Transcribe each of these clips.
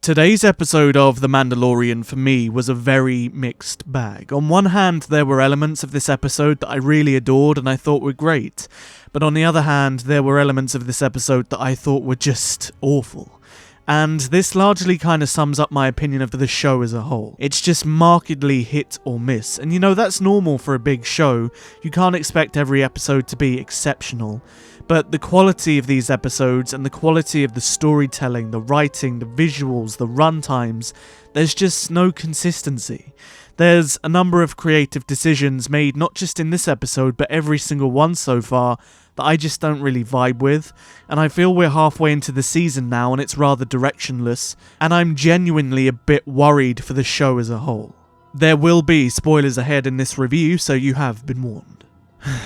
Today's episode of The Mandalorian for me was a very mixed bag. On one hand, there were elements of this episode that I really adored and I thought were great. But on the other hand, there were elements of this episode that I thought were just awful. And this largely kind of sums up my opinion of the show as a whole. It's just markedly hit or miss. And you know, that's normal for a big show. You can't expect every episode to be exceptional. But the quality of these episodes and the quality of the storytelling, the writing, the visuals, the runtimes, there's just no consistency. There's a number of creative decisions made not just in this episode but every single one so far that I just don't really vibe with, and I feel we're halfway into the season now and it's rather directionless, and I'm genuinely a bit worried for the show as a whole. There will be spoilers ahead in this review, so you have been warned.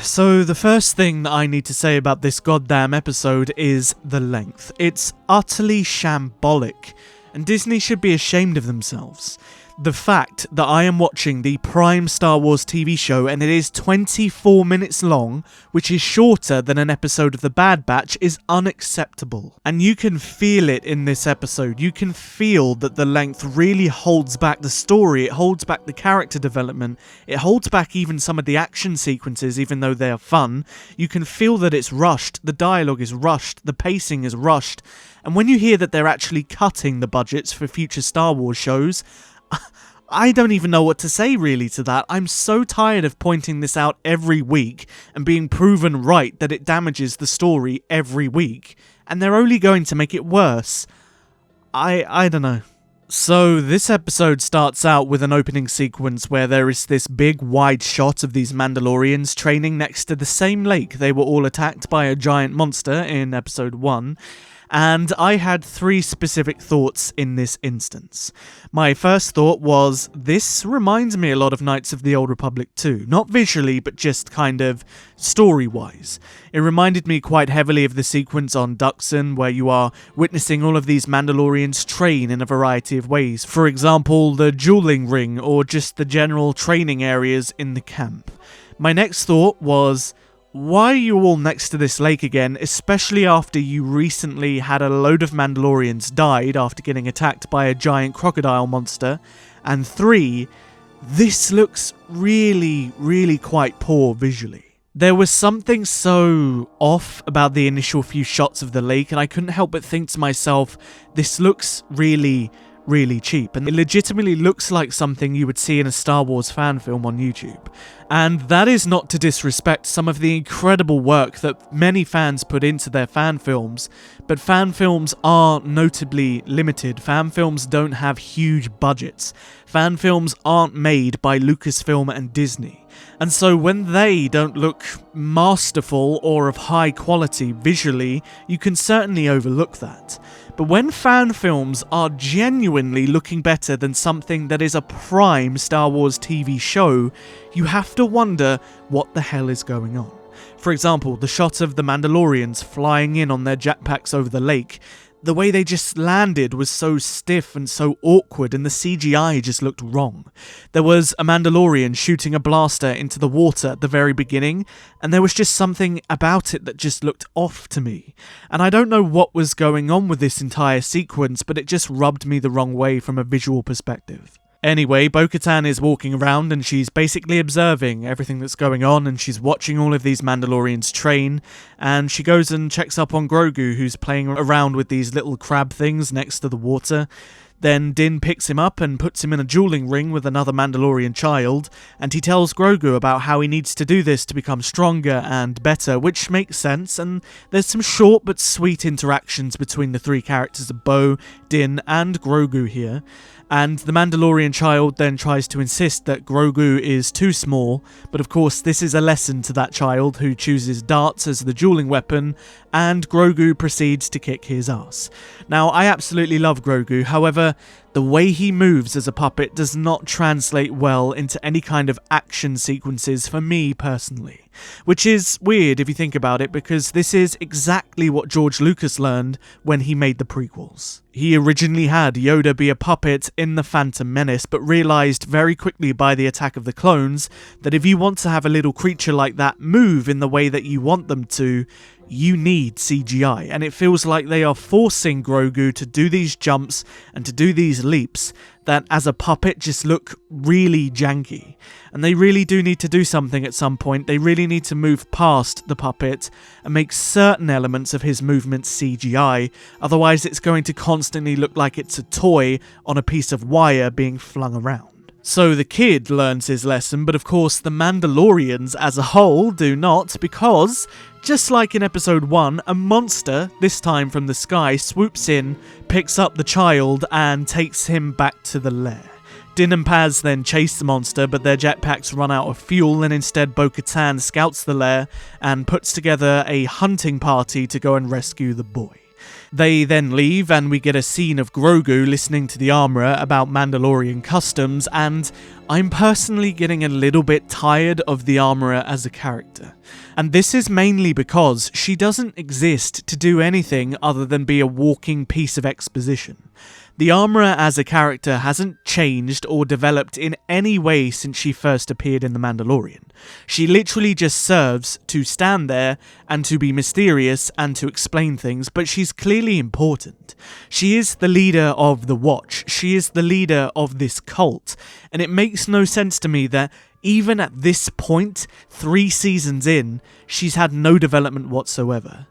So the first thing that I need to say about this goddamn episode is the length. It's utterly shambolic, and Disney should be ashamed of themselves. The fact that I am watching the prime Star Wars TV show and it is 24 minutes long, which is shorter than an episode of The Bad Batch, is unacceptable. And you can feel it in this episode. You can feel that the length really holds back the story, it holds back the character development, it holds back even some of the action sequences, even though they are fun. You can feel that it's rushed, the dialogue is rushed, the pacing is rushed. And when you hear that they're actually cutting the budgets for future Star Wars shows, I don't even know what to say really to that. I'm so tired of pointing this out every week and being proven right that it damages the story every week, and they're only going to make it worse. I don't know. So this episode starts out with an opening sequence where there is this big wide shot of these Mandalorians training next to the same lake they were all attacked by a giant monster in episode 1. And I had 3 specific thoughts in this instance. My first thought was, this reminds me a lot of Knights of the Old Republic 2. Not visually, but just kind of story-wise. It reminded me quite heavily of the sequence on Duxon, where you are witnessing all of these Mandalorians train in a variety of ways. For example, the dueling ring, or just the general training areas in the camp. My next thought was, why are you all next to this lake again, especially after you recently had a load of Mandalorians died after getting attacked by a giant crocodile monster? And 3, this looks really quite poor visually. There was something so off about the initial few shots of the lake, and I couldn't help but think to myself, this looks really cheap, and it legitimately looks like something you would see in a Star Wars fan film on YouTube. And that is not to disrespect some of the incredible work that many fans put into their fan films, but fan films are notably limited. Fan films don't have huge budgets. Fan films aren't made by Lucasfilm and Disney. And so when they don't look masterful or of high quality visually, you can certainly overlook that. But when fan films are genuinely looking better than something that is a prime Star Wars TV show, you have to wonder what the hell is going on. For example, the shot of the Mandalorians flying in on their jetpacks over the lake. The way they just landed was so stiff and so awkward, and the CGI just looked wrong. There was a Mandalorian shooting a blaster into the water at the very beginning, and there was just something about it that just looked off to me. And I don't know what was going on with this entire sequence, but it just rubbed me the wrong way from a visual perspective. Anyway, Bo-Katan is walking around and she's basically observing everything that's going on, and she's watching all of these Mandalorians train, and she goes and checks up on Grogu, who's playing around with these little crab things next to the water. Then Din picks him up and puts him in a dueling ring with another Mandalorian child, and he tells Grogu about how he needs to do this to become stronger and better, which makes sense, and there's some short but sweet interactions between the 3 characters of Bo, Din, and Grogu here. And the Mandalorian child then tries to insist that Grogu is too small, but of course this is a lesson to that child, who chooses darts as the dueling weapon, and Grogu proceeds to kick his ass. Now, I absolutely love Grogu, however, the way he moves as a puppet does not translate well into any kind of action sequences for me personally. Which is weird if you think about it, because this is exactly what George Lucas learned when he made the prequels. He originally had Yoda be a puppet in The Phantom Menace, but realised very quickly by the Attack of the Clones that if you want to have a little creature like that move in the way that you want them to, you need CGI, and it feels like they are forcing Grogu to do these jumps and to do these leaps that as a puppet just look really janky. And they really do need to do something at some point. They really need to move past the puppet and make certain elements of his movements CGI, otherwise it's going to constantly look like it's a toy on a piece of wire being flung around. So the kid learns his lesson, but of course the Mandalorians as a whole do not, because, just like in episode 1, a monster, this time from the sky, swoops in, picks up the child, and takes him back to the lair. Din and Paz then chase the monster, but their jetpacks run out of fuel, and instead Bo-Katan scouts the lair and puts together a hunting party to go and rescue the boy. They then leave, and we get a scene of Grogu listening to the armourer about Mandalorian customs, and I'm personally getting a little bit tired of the armourer as a character. And this is mainly because she doesn't exist to do anything other than be a walking piece of exposition. The armourer as a character hasn't changed or developed in any way since she first appeared in The Mandalorian. She literally just serves to stand there and to be mysterious and to explain things, but she's clearly important. She is the leader of the Watch. She is the leader of this cult. And it makes no sense to me that even at this point, 3 seasons in, she's had no development whatsoever.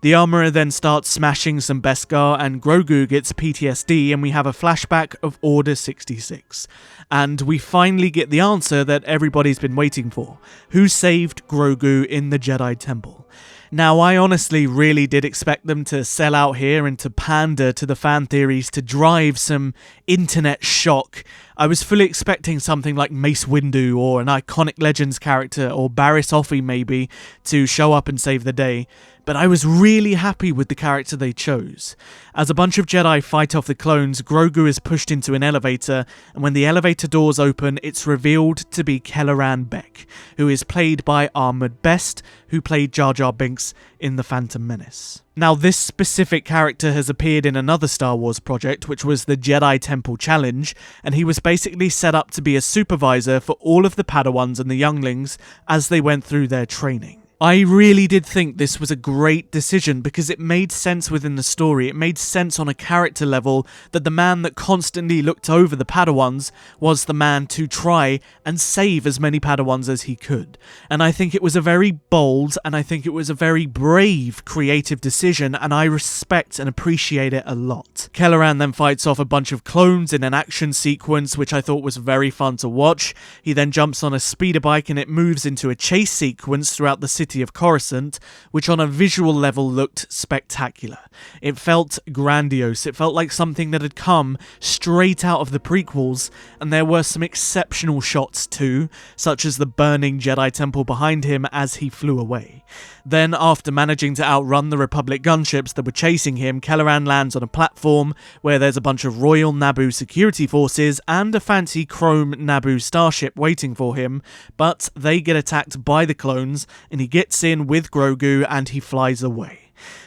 The armourer then starts smashing some Beskar, and Grogu gets PTSD, and we have a flashback of Order 66. And we finally get the answer that everybody's been waiting for. Who saved Grogu in the Jedi Temple? Now, I honestly really did expect them to sell out here and to pander to the fan theories to drive some internet shock. I was fully expecting something like Mace Windu or an iconic Legends character or Barriss Offee maybe to show up and save the day. But I was really happy with the character they chose. As a bunch of Jedi fight off the clones, Grogu is pushed into an elevator, and when the elevator doors open, it's revealed to be Kelleran Beck, who is played by Ahmed Best, who played Jar Jar Binks in The Phantom Menace. Now, this specific character has appeared in another Star Wars project, which was the Jedi Temple Challenge, and he was basically set up to be a supervisor for all of the Padawans and the younglings as they went through their training. I really did think this was a great decision because it made sense within the story. It made sense on a character level that the man that constantly looked over the Padawans was the man to try and save as many Padawans as he could. And I think it was a very bold and I think it was a very brave creative decision, and I respect and appreciate it a lot. Kelleran then fights off a bunch of clones in an action sequence which I thought was very fun to watch. He then jumps on a speeder bike and it moves into a chase sequence throughout the city of Coruscant, which on a visual level looked spectacular. It felt grandiose. It felt like something that had come straight out of the prequels, and there were some exceptional shots too, such as the burning Jedi Temple behind him as he flew away. Then, after managing to outrun the Republic gunships that were chasing him, Kelleran lands on a platform where there's a bunch of Royal Naboo security forces and a fancy chrome Naboo starship waiting for him, but they get attacked by the clones, and he gets in with Grogu and he flies away.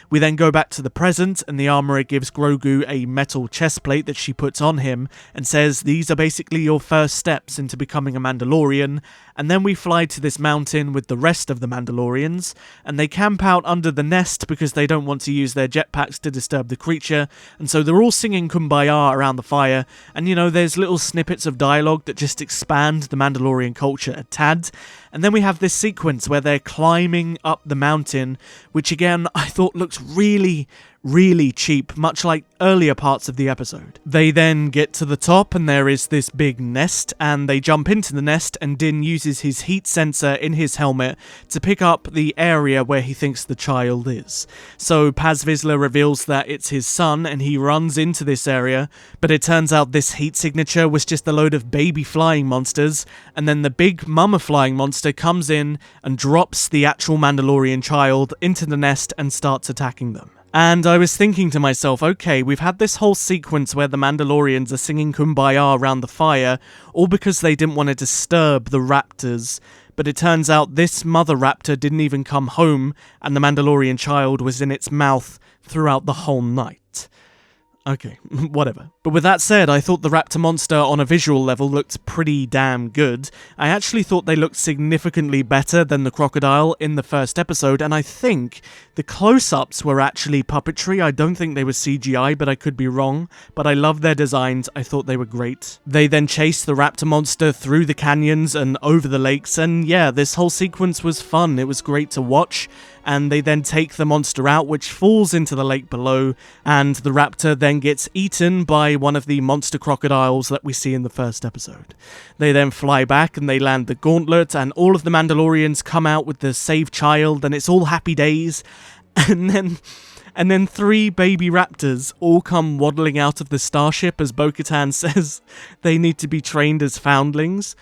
We then go back to the present, and the armourer gives Grogu a metal chest plate that she puts on him and says, "These are basically your first steps into becoming a Mandalorian." And then we fly to this mountain with the rest of the Mandalorians, and they camp out under the nest because they don't want to use their jetpacks to disturb the creature, and so they're all singing Kumbaya around the fire, and there's little snippets of dialogue that just expand the Mandalorian culture a tad. And then we have this sequence where they're climbing up the mountain, which again I thought looked really cheap, much like earlier parts of the episode. They then get to the top and there is this big nest, and they jump into the nest, and Din uses his heat sensor in his helmet to pick up the area where he thinks the child is. So Paz Vizsla reveals that it's his son, and he runs into this area, but it turns out this heat signature was just a load of baby flying monsters, and then the big mama flying monster comes in and drops the actual Mandalorian child into the nest and starts attacking them. And I was thinking to myself, okay, we've had this whole sequence where the Mandalorians are singing Kumbaya around the fire, all because they didn't want to disturb the raptors, but it turns out this mother raptor didn't even come home, and the Mandalorian child was in its mouth throughout the whole night. Okay, whatever. But with that said, I thought the Raptor Monster on a visual level looked pretty damn good. I actually thought they looked significantly better than the crocodile in the first episode, and I think the close-ups were actually puppetry. I don't think they were CGI, but I could be wrong. But I love their designs. I thought they were great. They then chased the Raptor Monster through the canyons and over the lakes, and yeah, this whole sequence was fun. It was great to watch. And they then take the monster out, which falls into the lake below, and the raptor then gets eaten by one of the monster crocodiles that we see in the first episode. They then fly back and they land the gauntlet, and all of the Mandalorians come out with the saved child, and it's all happy days. And then 3 baby raptors all come waddling out of the starship as Bo-Katan says they need to be trained as foundlings.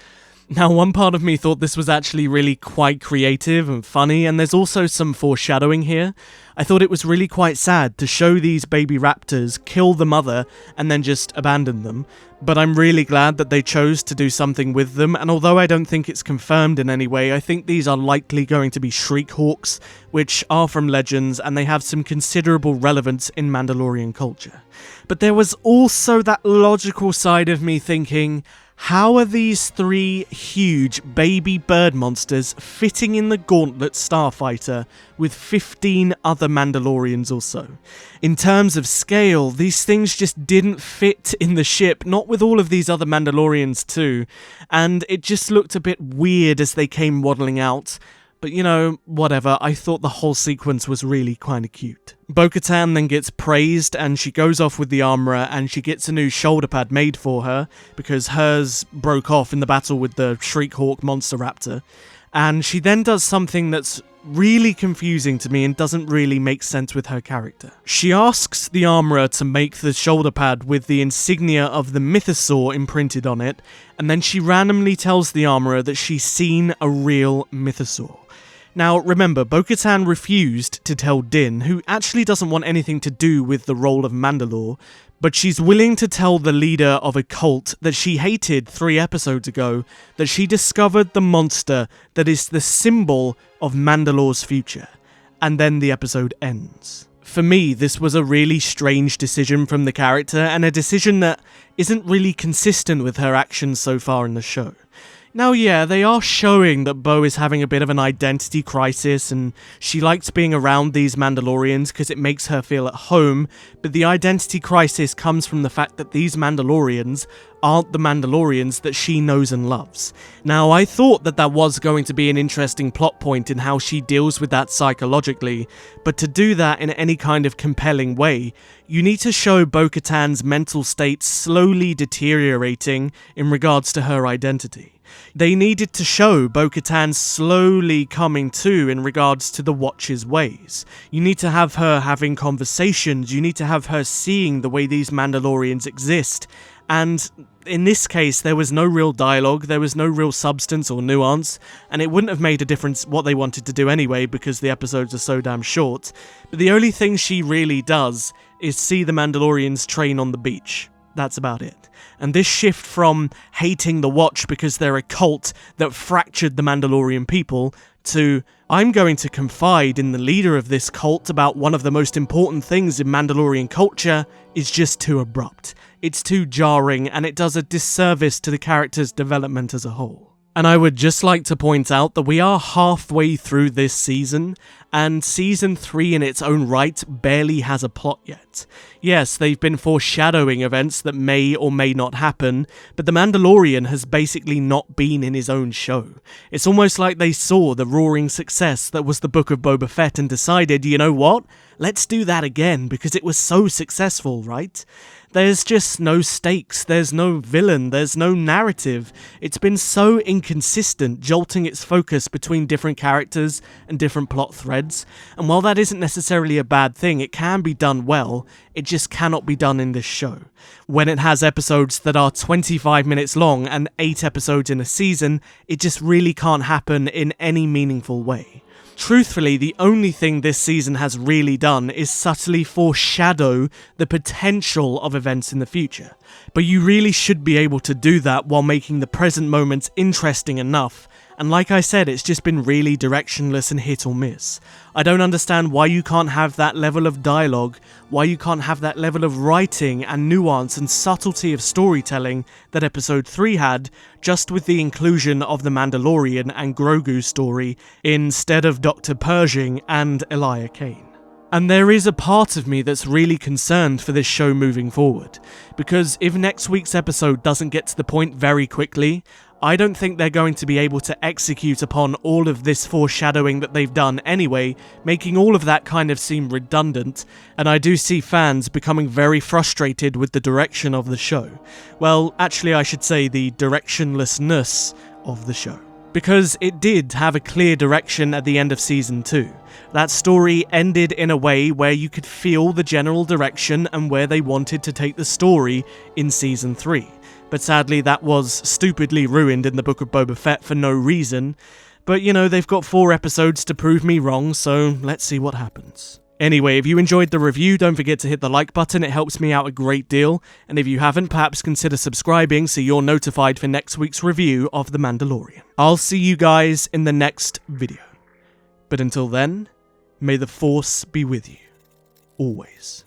Now, one part of me thought this was actually really quite creative and funny, and there's also some foreshadowing here. I thought it was really quite sad to show these baby raptors kill the mother and then just abandon them, but I'm really glad that they chose to do something with them, and although I don't think it's confirmed in any way, I think these are likely going to be Shriek Hawks, which are from Legends, and they have some considerable relevance in Mandalorian culture. But there was also that logical side of me thinking, how are these 3 huge baby bird monsters fitting in the gauntlet starfighter with 15 other Mandalorians or so? In terms of scale, these things just didn't fit in the ship, not with all of these other Mandalorians too, and it just looked a bit weird as they came waddling out. But you know, whatever, I thought the whole sequence was really kinda cute. Bo-Katan then gets praised and she goes off with the armorer and she gets a new shoulder pad made for her because hers broke off in the battle with the Shriek Hawk monster raptor. And she then does something that's really confusing to me and doesn't really make sense with her character. She asks the armorer to make the shoulder pad with the insignia of the Mythosaur imprinted on it, and then she randomly tells the armorer that she's seen a real Mythosaur. Now, remember, Bo-Katan refused to tell Din, who actually doesn't want anything to do with the role of Mandalore, but she's willing to tell the leader of a cult that she hated 3 episodes ago that she discovered the monster that is the symbol of Mandalore's future. And then the episode ends. For me, this was a really strange decision from the character, and a decision that isn't really consistent with her actions so far in the show. Now, yeah, they are showing that Bo is having a bit of an identity crisis, and she likes being around these Mandalorians because it makes her feel at home, but the identity crisis comes from the fact that these Mandalorians aren't the Mandalorians that she knows and loves. Now, I thought that was going to be an interesting plot point in how she deals with that psychologically, but to do that in any kind of compelling way, you need to show Bo-Katan's mental state slowly deteriorating in regards to her identity. They needed to show Bo-Katan slowly coming to in regards to the Watcher's ways. You need to have her having conversations, you need to have her seeing the way these Mandalorians exist, and in this case there was no real dialogue, there was no real substance or nuance, and it wouldn't have made a difference what they wanted to do anyway because the episodes are so damn short, but the only thing she really does is see the Mandalorians train on the beach. That's about it. And this shift from hating the Watch because they're a cult that fractured the Mandalorian people to, I'm going to confide in the leader of this cult about one of the most important things in Mandalorian culture, is just too abrupt. It's too jarring, and it does a disservice to the character's development as a whole. And I would just like to point out that we are halfway through this season, and Season 3 in its own right barely has a plot yet. Yes, they've been foreshadowing events that may or may not happen, but The Mandalorian has basically not been in his own show. It's almost like they saw the roaring success that was the Book of Boba Fett and decided, you know what? Let's do that again, because it was so successful, right? There's just no stakes, there's no villain, there's no narrative. It's been so inconsistent, jolting its focus between different characters and different plot threads. And while that isn't necessarily a bad thing, it can be done well, it just cannot be done in this show. When it has episodes that are 25 minutes long and 8 episodes in a season, it just really can't happen in any meaningful way. Truthfully, the only thing this season has really done is subtly foreshadow the potential of events in the future. But you really should be able to do that while making the present moments interesting enough And like I said, it's just been really directionless and hit or miss. I don't understand why you can't have that level of dialogue, why you can't have that level of writing and nuance and subtlety of storytelling that episode 3 had, just with the inclusion of the Mandalorian and Grogu story instead of Dr. Pershing and Elia Kane. And there is a part of me that's really concerned for this show moving forward, because if next week's episode doesn't get to the point very quickly, I don't think they're going to be able to execute upon all of this foreshadowing that they've done anyway, making all of that kind of seem redundant, and I do see fans becoming very frustrated with the direction of the show. Well, actually I should say the directionlessness of the show. Because it did have a clear direction at the end of Season 2. That story ended in a way where you could feel the general direction and where they wanted to take the story in Season 3. But sadly that was stupidly ruined in the Book of Boba Fett for no reason. But you know, they've got 4 episodes to prove me wrong, so let's see what happens. Anyway, if you enjoyed the review, don't forget to hit the like button, it helps me out a great deal, and if you haven't, perhaps consider subscribing so you're notified for next week's review of The Mandalorian. I'll see you guys in the next video. But until then, may the Force be with you. Always.